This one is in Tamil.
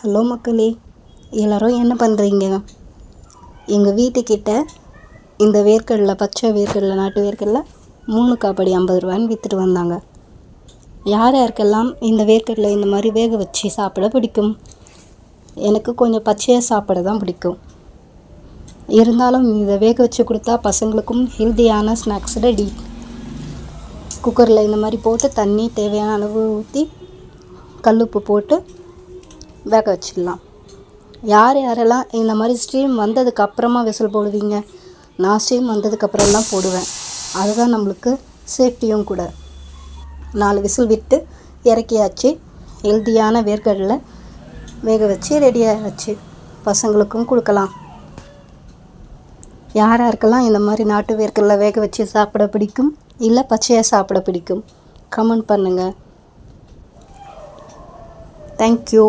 ஹலோ மக்களே, எல்லோரும் என்ன பண்ணுறீங்க? எங்கள் வீட்டுக்கிட்ட இந்த வேர்க்கடலை, பச்சை வேர்க்கடலை, நாட்டு வேர்க்கடலை 3 காப்படி 50 ரூபான்னு விற்றுட்டு வந்தாங்க. யார் யாருக்கெல்லாம் இந்த வேர்க்கடலை இந்த மாதிரி வேக வச்சு சாப்பிட பிடிக்கும்? எனக்கு கொஞ்சம் பச்சையாக சாப்பிட தான் பிடிக்கும். இருந்தாலும் இதை வேக வச்சு கொடுத்தா பசங்களுக்கும் ஹெல்த்தியான ஸ்நாக்ஸ் ரெடி. குக்கரில் இந்த மாதிரி போட்டு தண்ணி தேவையான அளவு ஊற்றி கல்லுப்பு போட்டு வேக வச்சிடலாம். யாரெல்லாம் இந்த மாதிரி ஸ்டீம் வந்ததுக்கப்புறமா விசில் போடுவீங்க? நான் ஸ்டீம் வந்ததுக்கப்புறம் தான் போடுவேன். அதுதான் நம்மளுக்கு சேஃப்டியும் கூட. 4 விசில் விட்டு இறக்கியாச்சு. ஹெல்த்தியான வேர்க்கடலை வேக வச்சு ரெடியாகிடுச்சு. பசங்களுக்கும் கொடுக்கலாம். யாருக்கெல்லாம் இந்த மாதிரி நாட்டு வேர்க்கடலை வேக வச்சு சாப்பிட பிடிக்கும், இல்லை பச்சையாக சாப்பிட பிடிக்கும்? கமெண்ட் பண்ணுங்கள். தேங்க்யூ.